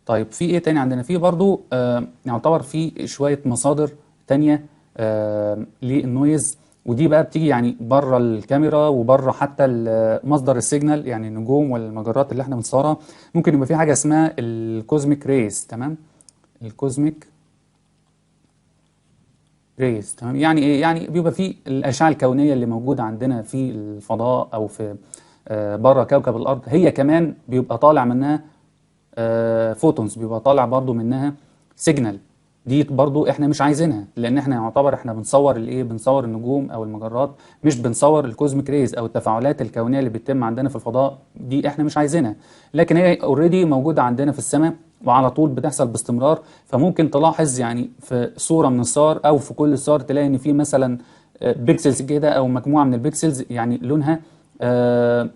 طيب في ايه تاني عندنا؟ في برضو يعتبر في شوية مصادر تانية للنويز، ودي بقى بتيجي يعني بره الكاميرا وبره حتى مصدر السيجنال، يعني النجوم والمجرات اللي احنا بنصورها. ممكن يبقى في حاجة اسمها الكوزميك ريز، تمام؟ الكوزميك ريز، تمام. يعني ايه؟ يعني بيبقى في الاشعه الكونيه اللي موجوده عندنا في الفضاء او في بره كوكب الارض، هي كمان بيبقى طالع منها فوتونز، بيبقى طالع برضو منها سيجنال. دي برضو احنا مش عايزينها، لان احنا يعتبر احنا بنصور الايه، بنصور النجوم او المجرات، مش بنصور الكوزميك ريز او التفاعلات الكونيه اللي بتتم عندنا في الفضاء. دي احنا مش عايزينها، لكن هي اوريدي موجوده عندنا في السماء وعلى طول بتحصل باستمرار. فممكن تلاحظ يعني في صوره من الصور او في كل الصور تلاقي ان في مثلا بيكسلز كده او مجموعه من البيكسلز، يعني لونها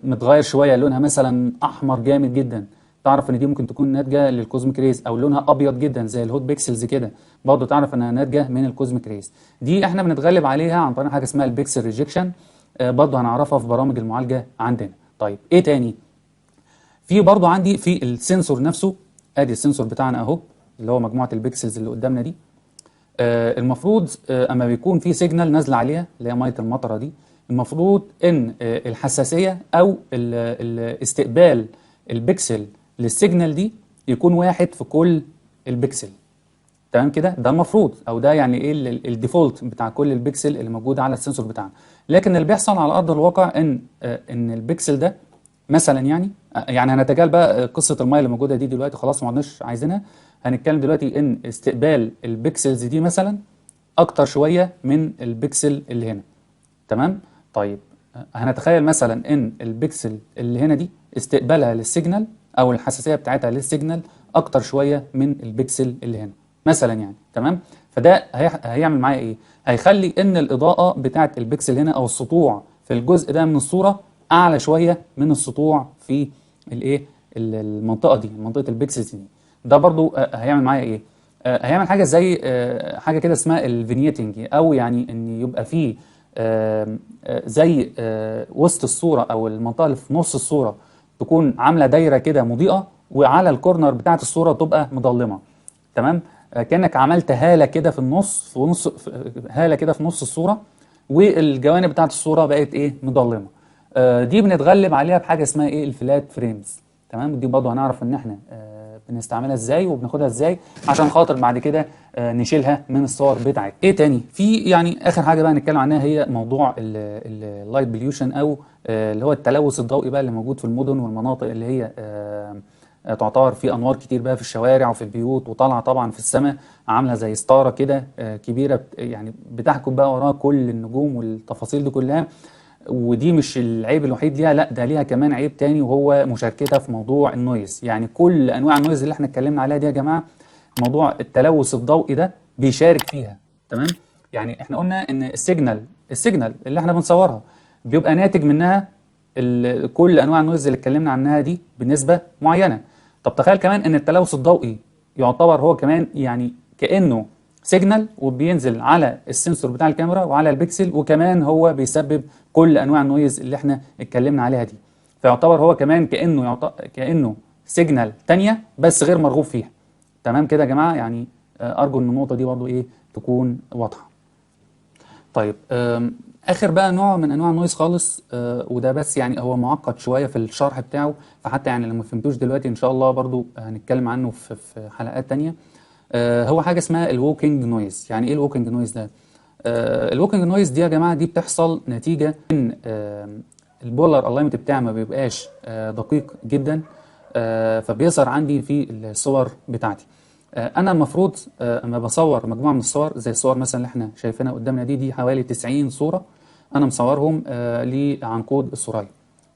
متغير شويه، لونها مثلا احمر جامد جدا، تعرف ان دي ممكن تكون ناتجه للكوزميك ريز. او لونها ابيض جدا زي الهوت بيكسلز كده، برضه تعرف انها ناتجه من الكوزميك ريز. دي احنا بنتغلب عليها عن طريق حاجه اسمها البيكسل ريجكشن، برضه هنعرفها في برامج المعالجه عندنا. طيب ايه تاني؟ في برضه عندي في السنسور نفسه، ادي السنسور بتاعنا اهو، اللي هو مجموعه البيكسلز اللي قدامنا دي. المفروض اما بيكون في سيجنال نازله عليها اللي هي ميه المطره دي، المفروض ان الحساسيه او استقبال البكسل للسيجنال دي يكون واحد في كل البكسل، تمام كده؟ ده المفروض، او ده يعني ايه الديفولت بتاع كل البكسل اللي موجوده على السنسور بتاعنا. لكن اللي بيحصل على ارض الواقع ان البكسل ده مثلا يعني هنتجاهل بقى قصه الميه اللي موجوده دي دلوقتي، خلاص ما عدناش عايزينها. هنتكلم دلوقتي ان استقبال البكسلز دي مثلا اكتر شويه من البكسل اللي هنا، تمام؟ طيب هنتخيل مثلا ان البكسل اللي هنا دي استقبالها للسيجنال او الحساسيه بتاعتها للسيجنال اكتر شويه من البكسل اللي هنا مثلا، يعني تمام. فده هيعمل معايا ايه؟ هيخلي ان الاضاءه بتاعت البكسل هنا او السطوع في الجزء ده من الصوره اعلى شويه من السطوع في الايه، المنطقه دي، منطقه البكسلز دي. ده برضو هيعمل معايا ايه؟ هيعمل حاجه زي حاجه كده اسمها الفينيتنج، او يعني ان يبقى فيه زي وسط الصوره او المنطقه اللي في نص الصوره تكون عامله دايره كده مضيئه، وعلى الكورنر بتاعت الصوره تبقى مظلمه، تمام؟ كانك عملت هاله كده في النص، هاله كده في نص الصوره، والجوانب بتاعت الصوره بقت ايه، مظلمه. دي بنتغلب عليها بحاجه اسمها ايه، الفلات فريمز، تمام؟ دي برضه هنعرف ان احنا بنستعملها ازاي وبناخدها ازاي عشان خاطر بعد كده نشيلها من الصور بتاعتنا. ايه تاني؟ في يعني اخر حاجه بقى نتكلم عنها هي موضوع اللايت بوليوشن، او اللي هو التلوث الضوئي بقى اللي موجود في المدن والمناطق اللي هي تعتبر في انوار كتير بقى في الشوارع وفي البيوت، وطالعه طبعا في السماء عامله زي ستاره كده كبيره، يعني بتحكم بقى وراها كل النجوم والتفاصيل دي كلها. ودي مش العيب الوحيد ليها، لا ده ليها كمان عيب تاني، وهو مشاركتها في موضوع النويز. يعني كل انواع النويز اللي احنا اتكلمنا عليها دي يا جماعه، موضوع التلوث الضوئي ده بيشارك فيها، تمام؟ يعني احنا قلنا ان السيجنال اللي احنا بنصورها بيبقى ناتج منها كل انواع النويز اللي اتكلمنا عنها دي بنسبه معينه. طب تخيل كمان ان التلوث الضوئي يعتبر هو كمان يعني كانه سيجنال، وبينزل على السنسور بتاع الكاميرا وعلى البكسل، وكمان هو بيسبب كل انواع النويز اللي احنا اتكلمنا عليها دي. فيعتبر هو كمان كانه سيجنال تانية بس غير مرغوب فيها، تمام كده يا جماعه؟ يعني ارجو ان النقطه دي برضو ايه، تكون واضحه. طيب اخر بقى نوع من انواع النويز خالص، وده بس يعني هو معقد شويه في الشرح بتاعه، فحتى يعني لما فهمتوش دلوقتي ان شاء الله برضو هنتكلم عنه في حلقات تانية. هو حاجه اسمها الووكينج نويز. يعني ايه الووكينج نويز ده؟ الووكينج نويز دي يا جماعه دي بتحصل نتيجه ان البولار الاينمنت بتاعي ما بيبقاش دقيق جدا، فبيظهر عندي في الصور بتاعتي. انا المفروض اما بصور مجموعه من الصور، زي الصور مثلا اللي احنا شايفينها قدامنا دي حوالي 90 صوره انا مصورهم لعنقود السرايا،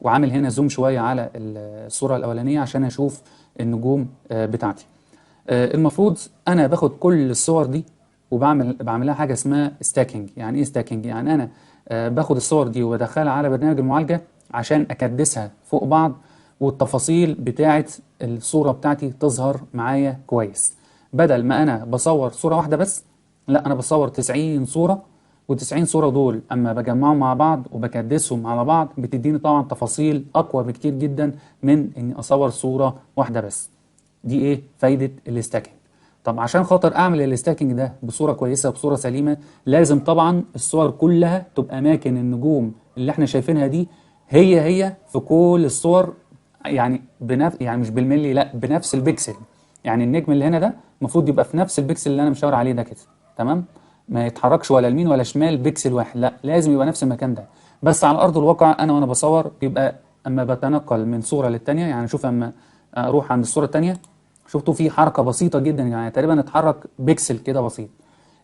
وعامل هنا زوم شويه على الصوره الاولانيه عشان اشوف النجوم بتاعتي. المفروض انا باخد كل الصور دي بعملها حاجه اسمها ستاكينج. يعني ايه ستاكينج؟ يعني انا باخد الصور دي وبدخلها على برنامج المعالجه عشان اكدسها فوق بعض، والتفاصيل بتاعه الصوره بتاعتي تظهر معايا كويس. بدل ما انا بصور صوره واحده بس، لا انا بصور 90 صوره، و90 صوره دول اما بجمعهم مع بعض وبكدسهم على بعض بتديني طبعا تفاصيل اقوى بكتير جدا من اني اصور صوره واحده بس، دي ايه فايده الاستاكينج. طب عشان خاطر اعمل الاستاكينج ده بصوره كويسه وبصوره سليمه، لازم طبعا الصور كلها تبقى اماكن النجوم اللي احنا شايفينها دي هي في كل الصور، يعني يعني مش بالملي، لا بنفس البكسل. يعني النجم اللي هنا ده المفروض يبقى في نفس البكسل اللي انا مشاور عليه ده كده، تمام؟ ما يتحركش ولا يمين ولا شمال بكسل واحد، لا لازم يبقى نفس المكان ده. بس على ارض الواقع انا وانا بصور بيبقى اما بتنقل من صوره للتانيه، يعني شوف اما اروح عند الصوره التانيه شفتوا في حركه بسيطه جدا، يعني تقريبا اتحرك بكسل كده بسيط.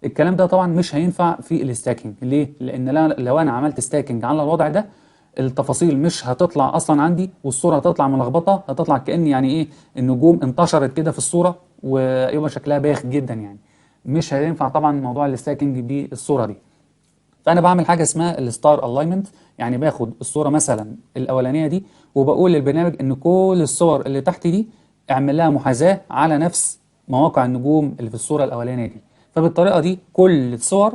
الكلام ده طبعا مش هينفع في الاستاكينج. ليه؟ لان لو انا عملت ستاكينج على الوضع ده التفاصيل مش هتطلع اصلا عندي، والصوره هتطلع ملخبطه، هتطلع كأن يعني ايه النجوم انتشرت كده في الصوره، ويبقى شكلها بايخ جدا يعني. مش هينفع طبعا موضوع الاستاكينج بالصوره دي. فانا بعمل حاجه اسمها الستار الاينمنت، يعني باخد الصوره مثلا الاولانيه دي وبقول للبرنامج ان كل الصور اللي تحت دي اعمل لها محاذاه على نفس مواقع النجوم اللي في الصوره الاولانيه دي. فبالطريقه دي كل الصور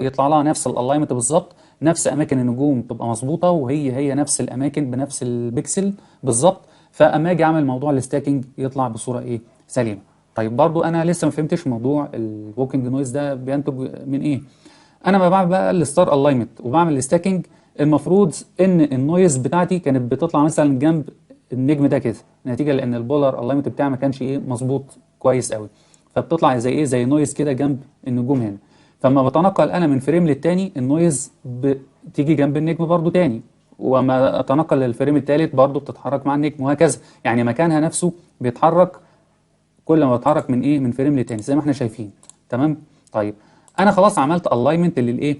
يطلع لها نفس الالاينمنت بالظبط، نفس اماكن النجوم تبقى مظبوطه، وهي نفس الاماكن بنفس البكسل بالظبط. فاما اجي اعمل موضوع الستاكينج يطلع بصوره ايه سليمه. طيب برضو انا لسه ما فهمتش موضوع الووكينج نويز ده بينتج من ايه. انا ما بعمل بقى الستار الاينمنت وبعمل الستاكينج، المفروض ان النويز بتاعتي كانت بتطلع مثلا جنب النجم ده كده، نتيجه لان البولار الاينمنت بتاعي ما كانش ايه مظبوط كويس قوي، فبتطلع زي ايه زي نويز كده جنب النجوم هنا. فلما بتنقل انا من فريم للتاني النويز بتيجي جنب النجم برضو تاني، وما اتنقل للفريم التالت برضو بتتحرك مع النجم، وهكذا. يعني مكانها نفسه بيتحرك كل ما بتحرك من ايه من فريم لتاني زي ما احنا شايفين، تمام؟ طيب انا خلاص عملت الاينمنت للايه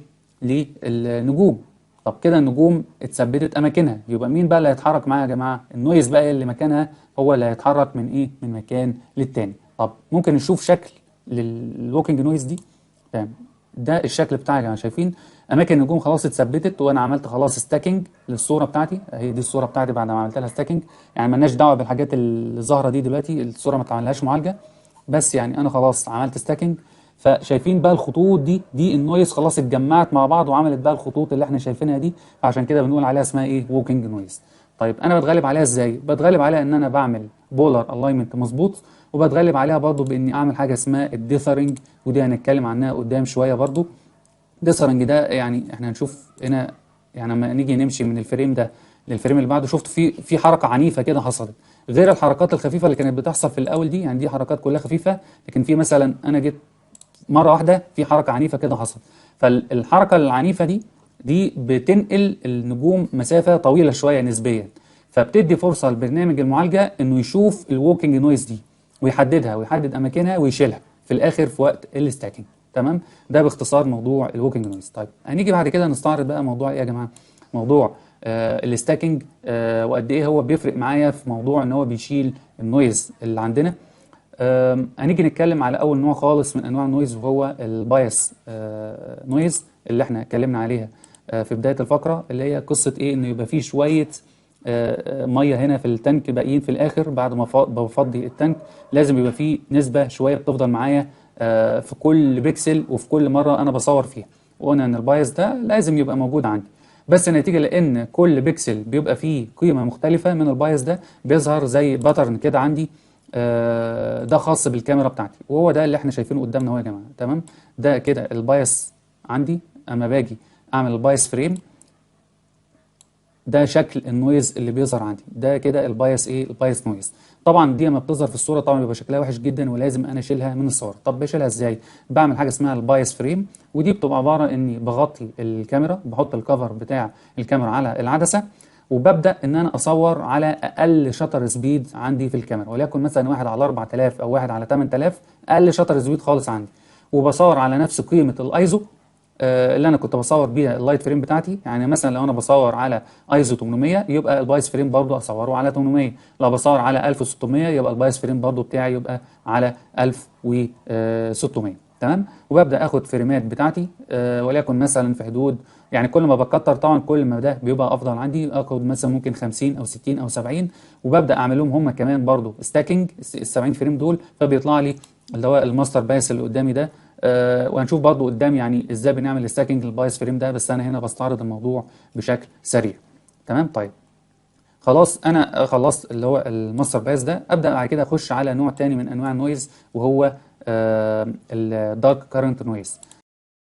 للنجوم. طب كده النجوم اتثبتت اماكنها، يبقى مين بقى اللي هيتحرك معاها يا جماعه؟ النويز بقى اللي مكانها هو اللي هيتحرك من ايه من مكان للتاني. طب ممكن نشوف شكل للوكينج نويز دي؟ تمام، ده الشكل بتاعي يا جماعه. شايفين اماكن النجوم خلاص اتثبتت، وانا عملت خلاص ستاكينج للصوره بتاعتي. اهي دي الصوره بتاعتي بعد ما عملت لها ستاكينج، يعني مالناش دعوه بالحاجات اللي ظاهره دي دلوقتي، الصوره ما اتعملهاش معالجه، بس يعني انا خلاص عملت ستاكينج. فشايفين بقى الخطوط دي النويز خلاص اتجمعت مع بعض وعملت بقى الخطوط اللي احنا شايفينها دي، عشان كده بنقول عليها اسمها ايه ووكينج نويز. طيب انا بتغلب عليها ازاي؟ بتغلب عليها ان انا بعمل بولار الاينمنت مظبوط، وبتغلب عليها برضو باني اعمل حاجه اسمها الديثرنج، ودي هنتكلم عنها قدام شويه برضو. ديثرنج ده يعني احنا هنشوف هنا، يعني لما نيجي نمشي من الفريم ده للفريم اللي بعده شفتوا في حركه عنيفه كده حصلت، غير الحركات الخفيفه اللي كانت بتحصل في الاول دي. يعني دي حركات كلها خفيفه، لكن في مثلا انا جيت مره واحده في حركه عنيفه كده حصلت. فالحركه العنيفه دي بتنقل النجوم مسافه طويله شويه نسبيا، فبتدي فرصه لبرنامج المعالجه انه يشوف الووكينج نويز دي ويحددها ويحدد اماكنها ويشيلها في الاخر في وقت الستاكينج، تمام؟ ده باختصار موضوع الووكينج نويز. طيب هنيجي بعد كده نستعرض بقى موضوع ايه يا جماعه؟ موضوع الستاكينج، وقد ايه هو بيفرق معايا في موضوع ان هو بيشيل النويز اللي عندنا. هنيجي نتكلم على اول نوع خالص من انواع النويز، وهو البايس نويز اللي احنا اتكلمنا عليها في بدايه الفقره، اللي هي قصه ايه ان يبقى فيه شويه ميه هنا في التانك باقيين في الاخر بعد ما بفضي التانك، لازم يبقى فيه نسبه شويه بتفضل معايا في كل بيكسل وفي كل مره انا بصور فيها. وقلنا ان البايس ده لازم يبقى موجود عندي، بس نتيجه لان كل بيكسل بيبقى فيه قيمه مختلفه من البايس ده بيظهر زي باترن كده عندي. ده خاص بالكاميرا بتاعتي، وهو ده اللي احنا شايفينه قدامنا اهو يا جماعه، تمام؟ ده كده البايس عندي. اما باجي اعمل البايس فريم، ده شكل النويز اللي بيظهر عندي، ده كده البايس ايه البايس نويز. طبعا دي لما بتظهر في الصوره طبعا بيبقى شكلها وحش جدا ولازم انا اشيلها من الصوره. طب بشيلها ازاي؟ بعمل حاجه اسمها البايس فريم، ودي بتبقى عباره اني بغطي الكاميرا، بحط الكفر بتاع الكاميرا على العدسه، وببدا ان انا اصور على اقل شطر سبيد عندي في الكاميرا، وليكن مثلا 1 على 4000 او 1 على 8000، اقل شطر سبيد خالص عندي. وبصور على نفس قيمه الايزو اللي انا كنت بصور بيها اللايت فريم بتاعتي. يعني مثلا لو انا بصور على ايزو 800 يبقى البايس فريم برضو اصوره على 800، لو بصور على 1600 يبقى البايس فريم برضو بتاعي يبقى على 1600، تمام؟ وببدا اخد فريمات بتاعتي وليكن مثلا في حدود، يعني كل ما بكتر طبعا كل ما ده بيبقى افضل عندي، اخد مثلا ممكن 50 او 60 او 70، وببدا اعمل لهم هم كمان برضو ستاكينج ال 70 فريم دول، فبيطلع لي اللي هو الماستر بايس اللي قدامي ده. وهنشوف برضو قدام يعني ازاي بنعمل ستاكينج للبايس فريم ده، بس انا هنا بستعرض الموضوع بشكل سريع، تمام؟ طيب خلاص انا خلصت اللي هو الماستر باس ده، ابدا بعد كده اخش على نوع تاني من انواع النويز، وهو الدارك كارنت نويز.